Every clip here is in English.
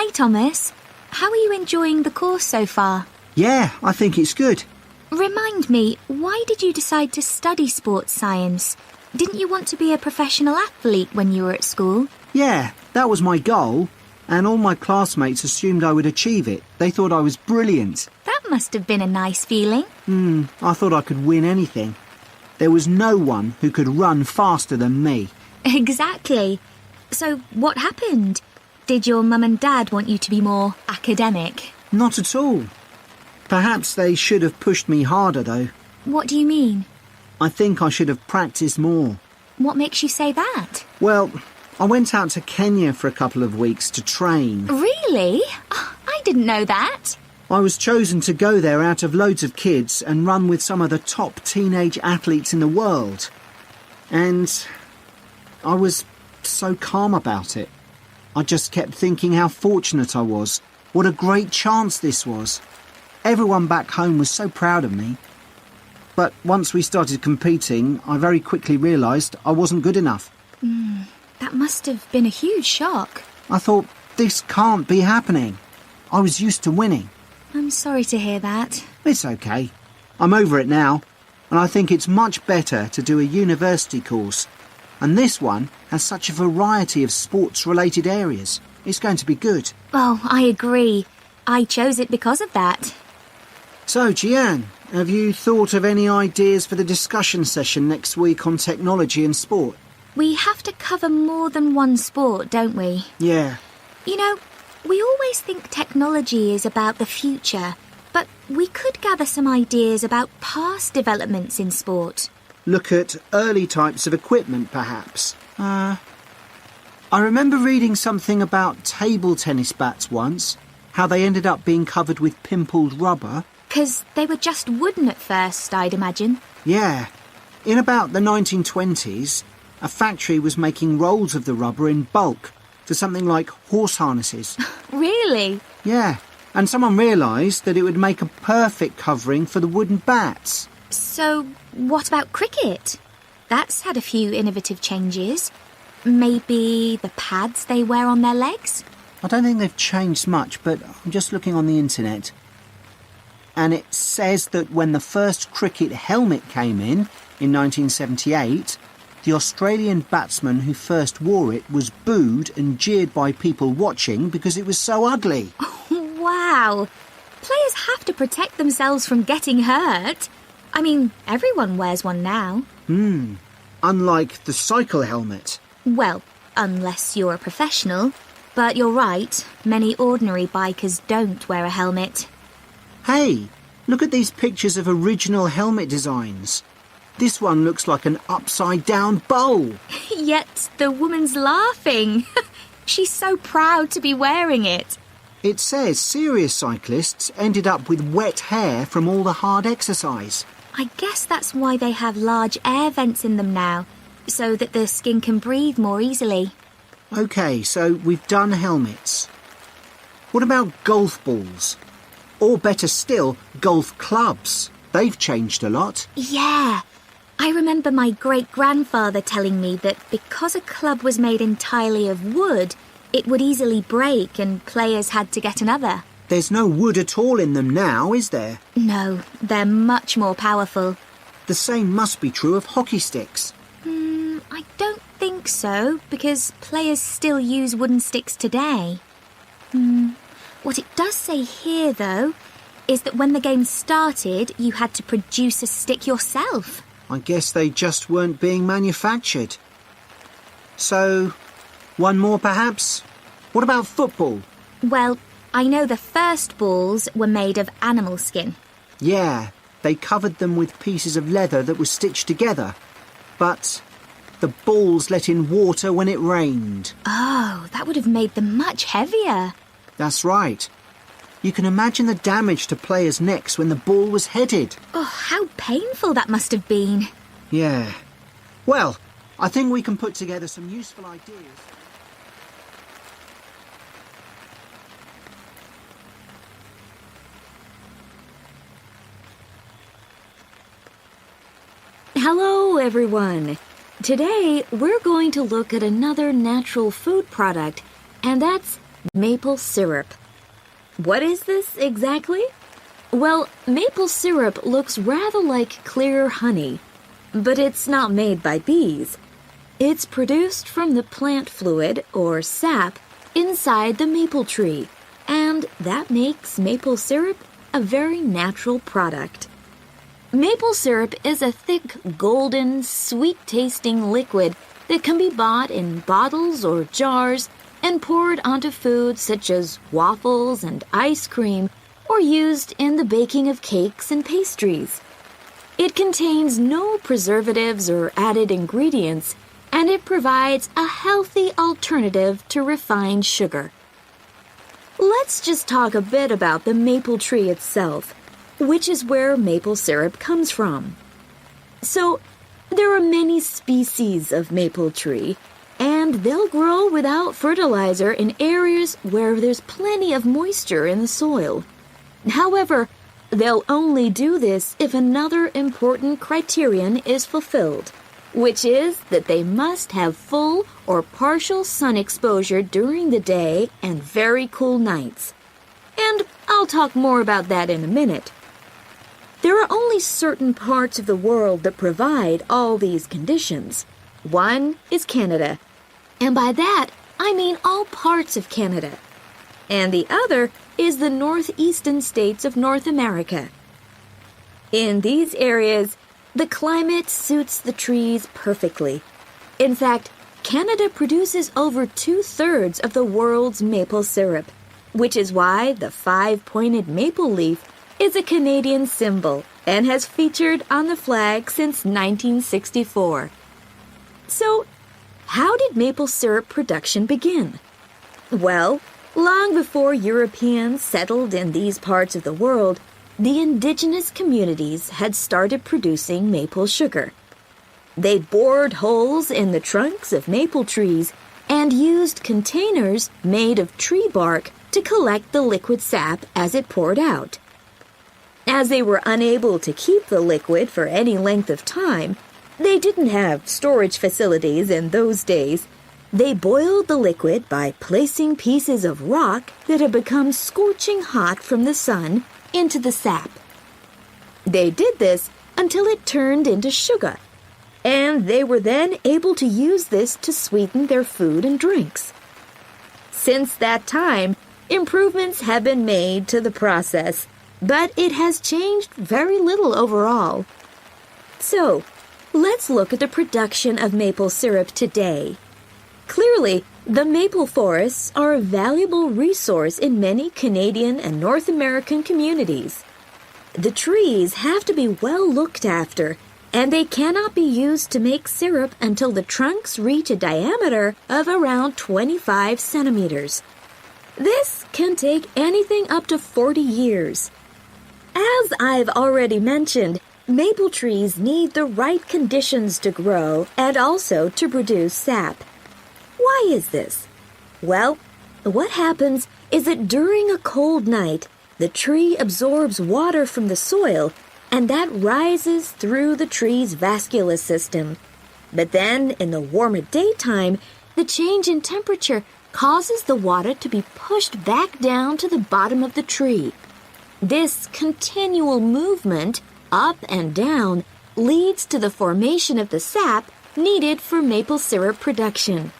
Hi, Thomas. How are you enjoying the course so far? Yeah, I think it's good. Remind me, why did you decide to study sports science? Didn't you want to be a professional athlete when you were at school? Yeah, that was my goal, and all my classmates assumed I would achieve it. They thought I was brilliant. That must have been a nice feeling. I thought I could win anything. There was no one who could run faster than me. Exactly. So what happened? Did your mum and dad want you to be more academic? Not at all. Perhaps they should have pushed me harder, though. What do you mean? I think I should have practiced more. What makes you say that? Well, I went out to Kenya for a couple of weeks to train. Really? Oh, I didn't know that. I was chosen to go there out of loads of kids and run with some of the top teenage athletes in the world. And I was so calm about it. I just kept thinking how fortunate I was. What a great chance this was. Everyone back home was so proud of me. But once we started competing, I very quickly realised I wasn't good enough. That must have been a huge shock. I thought, this can't be happening. I was used to winning. I'm sorry to hear that. It's okay. I'm over it now, and I think it's much better to do a university course. And this one has such a variety of sports-related areas. It's going to be good. Oh, I agree. I chose it because of that. So, Jian, have you thought of any ideas for the discussion session next week on technology and sport? We have to cover more than one sport, don't we? Yeah. You know, we always think technology is about the future, but we could gather some ideas about past developments in sport. Look at early types of equipment, perhaps. I remember reading something about table tennis bats once, how they ended up being covered with pimpled rubber. 'Cause they were just wooden at first, I'd imagine. Yeah. In about the 1920s, a factory was making rolls of the rubber in bulk for something like horse harnesses. Really? Yeah, and someone realised that it would make a perfect covering for the wooden bats. So, what about cricket? That's had a few innovative changes. Maybe the pads they wear on their legs? I don't think they've changed much, but I'm just looking on the internet. And it says that when the first cricket helmet came in 1978, the Australian batsman who first wore it was booed and jeered by people watching because it was so ugly. Wow! Players have to protect themselves from getting hurt. I mean, everyone wears one now. Unlike the cycle helmet. Well, unless you're a professional. But you're right, many ordinary bikers don't wear a helmet. Hey, look at these pictures of original helmet designs. This one looks like an upside-down bowl. Yet the woman's laughing. She's so proud to be wearing it. It says serious cyclists ended up with wet hair from all the hard exercise. I guess that's why they have large air vents in them now, so that the skin can breathe more easily. OK, so we've done helmets. What about golf balls? Or better still, golf clubs. They've changed a lot. Yeah. I remember my great-grandfather telling me that because a club was made entirely of wood, it would easily break and players had to get another. There's no wood at all in them now, is there? No, they're much more powerful. The same must be true of hockey sticks. I don't think so, because players still use wooden sticks today. What it does say here, though, is that when the game started, you had to produce a stick yourself. I guess they just weren't being manufactured. So, one more perhaps? What about football? Well, I know the first balls were made of animal skin. Yeah, they covered them with pieces of leather that were stitched together. But the balls let in water when it rained. Oh, that would have made them much heavier. That's right. You can imagine the damage to players' necks when the ball was headed. Oh, how painful that must have been. Yeah. Well, I think we can put together some useful ideas. Hello, everyone. Today, we're going to look at another natural food product, and that's maple syrup. What is this exactly? Well, maple syrup looks rather like clear honey, but it's not made by bees. It's produced from the plant fluid, or sap, inside the maple tree, and that makes maple syrup a very natural product. Maple syrup is a thick, golden, sweet-tasting liquid that can be bought in bottles or jars and poured onto foods such as waffles and ice cream, or used in the baking of cakes and pastries. It contains no preservatives or added ingredients, and it provides a healthy alternative to refined sugar. Let's just talk a bit about the maple tree itself, which is where maple syrup comes from. So, there are many species of maple tree, and they'll grow without fertilizer in areas where there's plenty of moisture in the soil. However, they'll only do this if another important criterion is fulfilled, which is that they must have full or partial sun exposure during the day and very cool nights. And I'll talk more about that in a minute. There are only certain parts of the world that provide all these conditions. One is Canada, and by that I mean all parts of Canada. And the other is the northeastern states of North America. In these areas, the climate suits the trees perfectly. In fact, Canada produces over 2/3 of the world's maple syrup, which is why the 5-pointed maple leaf is a Canadian symbol and has featured on the flag since 1964. So, how did maple syrup production begin? Well, long before Europeans settled in these parts of the world, the indigenous communities had started producing maple sugar. They bored holes in the trunks of maple trees and used containers made of tree bark to collect the liquid sap as it poured out. As they were unable to keep the liquid for any length of time, they didn't have storage facilities in those days. They boiled the liquid by placing pieces of rock that had become scorching hot from the sun into the sap. They did this until it turned into sugar, and they were then able to use this to sweeten their food and drinks. Since that time, improvements have been made to the process, but it has changed very little overall. So, let's look at the production of maple syrup today. Clearly, the maple forests are a valuable resource in many Canadian and North American communities. The trees have to be well looked after, and they cannot be used to make syrup until the trunks reach a diameter of around 25 centimeters. This can take anything up to 40 years. As I've already mentioned, maple trees need the right conditions to grow and also to produce sap. Why is this? Well, what happens is that during a cold night, the tree absorbs water from the soil, and that rises through the tree's vascular system. But then, in the warmer daytime, the change in temperature causes the water to be pushed back down to the bottom of the tree. This continual movement, up and down, leads to the formation of the sap needed for maple syrup production.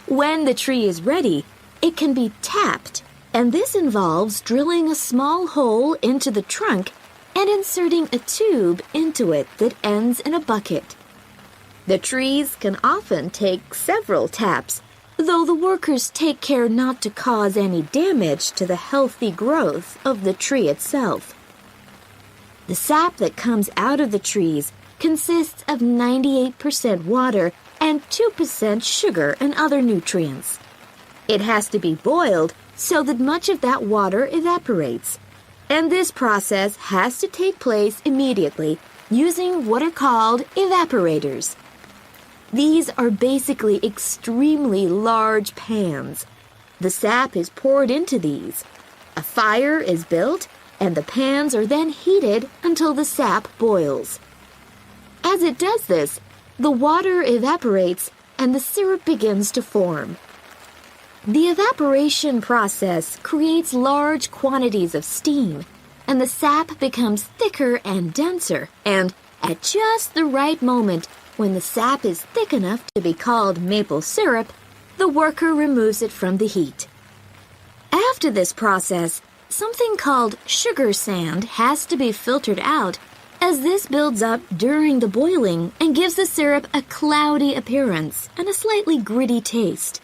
When the tree is ready, it can be tapped, and this involves drilling a small hole into the trunk and inserting a tube into it that ends in a bucket. The trees can often take several taps, though the workers take care not to cause any damage to the healthy growth of the tree itself. The sap that comes out of the trees consists of 98% water and 2% sugar and other nutrients. It has to be boiled so that much of that water evaporates, and this process has to take place immediately using what are called evaporators. These are basically extremely large pans. The sap is poured into these. A fire is built, and the pans are then heated until the sap boils. As it does this, the water evaporates and the syrup begins to form. The evaporation process creates large quantities of steam, and the sap becomes thicker and denser, and at just the right moment, when the sap is thick enough to be called maple syrup, the worker removes it from the heat. After this process, something called sugar sand has to be filtered out, as this builds up during the boiling and gives the syrup a cloudy appearance and a slightly gritty taste.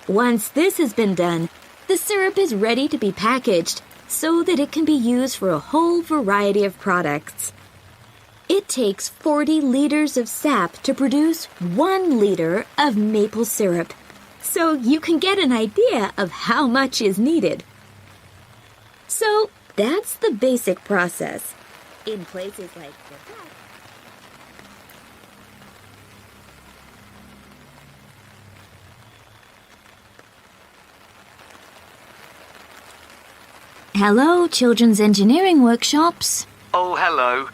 Once this has been done, the syrup is ready to be packaged so that it can be used for a whole variety of products. It takes 40 liters of sap to produce 1 liter of maple syrup, so you can get an idea of how much is needed. So that's the basic process. In places like Quebec, Hello, Children's Engineering Workshops. Oh, hello.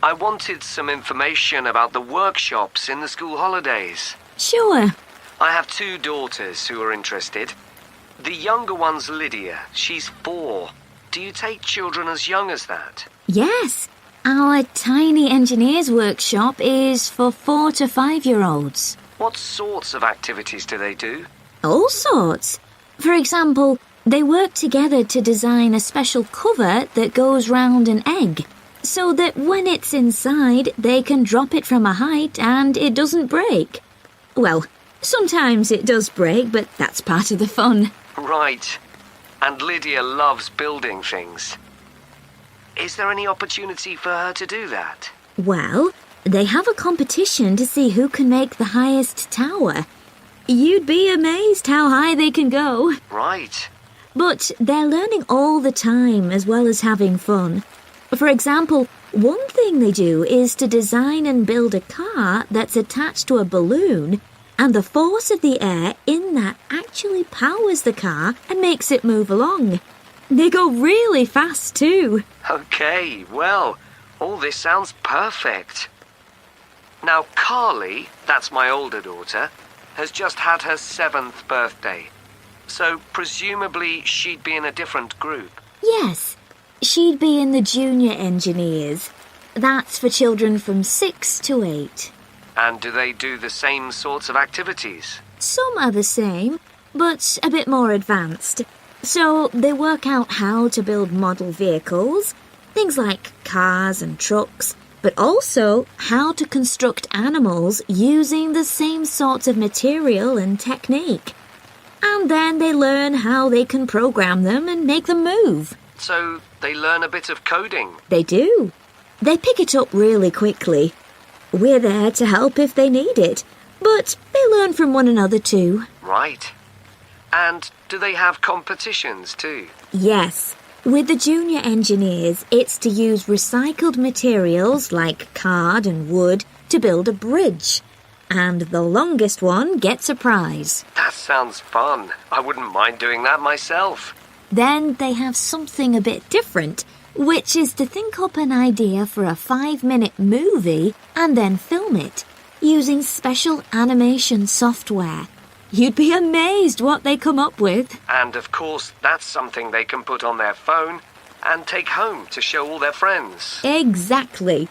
I wanted some information about the workshops in the school holidays. Sure. I have 2 daughters who are interested. The younger one's Lydia. She's 4. Do you take children as young as that? Yes. Our tiny engineers workshop is for 4 to 5-year-olds. What sorts of activities do they do? All sorts. For example, they work together to design a special cover that goes round an egg, so that when it's inside, they can drop it from a height and it doesn't break. Well, sometimes it does break, but that's part of the fun. Right. And Lydia loves building things. Is there any opportunity for her to do that? Well, they have a competition to see who can make the highest tower. You'd be amazed how high they can go. Right. But they're learning all the time as well as having fun. For example, one thing they do is to design and build a car that's attached to a balloon, and the force of the air in that actually powers the car and makes it move along. They go really fast too. Okay, well, all this sounds perfect. Now, Carly, that's my older daughter, has just had her 7th birthday. So presumably she'd be in a different group. Yes, she'd be in the junior engineers. That's for children from 6 to 8. And do they do the same sorts of activities? Some are the same, but a bit more advanced. So they work out how to build model vehicles, things like cars and trucks, but also how to construct animals using the same sorts of material and technique. And then they learn how they can program them and make them move. So they learn a bit of coding? They do. They pick it up really quickly. We're there to help if they need it, but they learn from one another too. Right. And do they have competitions too? Yes. With the junior engineers, it's to use recycled materials like card and wood to build a bridge. And the longest one gets a prize. That sounds fun. I wouldn't mind doing that myself. Then they have something a bit different, which is to think up an idea for a 5-minute movie and then film it, using special animation software. You'd be amazed what they come up with. And of course, that's something they can put on their phone and take home to show all their friends. Exactly.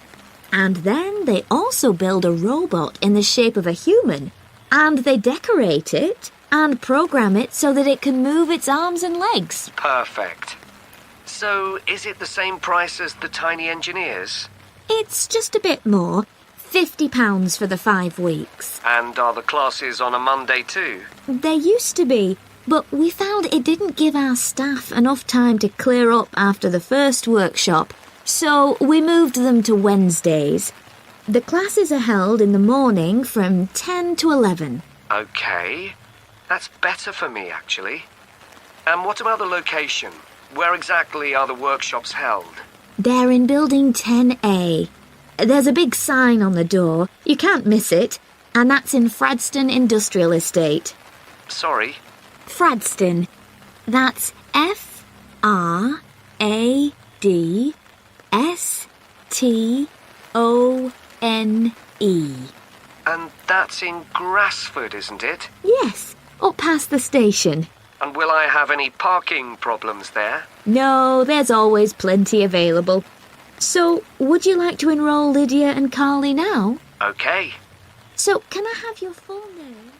And then they also build a robot in the shape of a human, and they decorate it and program it so that it can move its arms and legs. Perfect. So, is it the same price as the tiny engineers? It's just a bit more. £50 for the 5 weeks. And are the classes on a Monday too? They used to be, but we found it didn't give our staff enough time to clear up after the first workshop, so we moved them to Wednesdays. The classes are held in the morning from 10 to 11. Okay. That's better for me, actually. And what about the location? Where exactly are the workshops held? They're in Building 10A. There's a big sign on the door. You can't miss it. And that's in Fradston Industrial Estate. Sorry? Fradston. That's F-R-A-D-S-T-O-N-E. And that's in Grassford, isn't it? Yes, up past past the station. And will I have any parking problems there? No, there's always plenty available. So, would you like to enroll Lydia and Carly now? Okay. So, can I have your full name?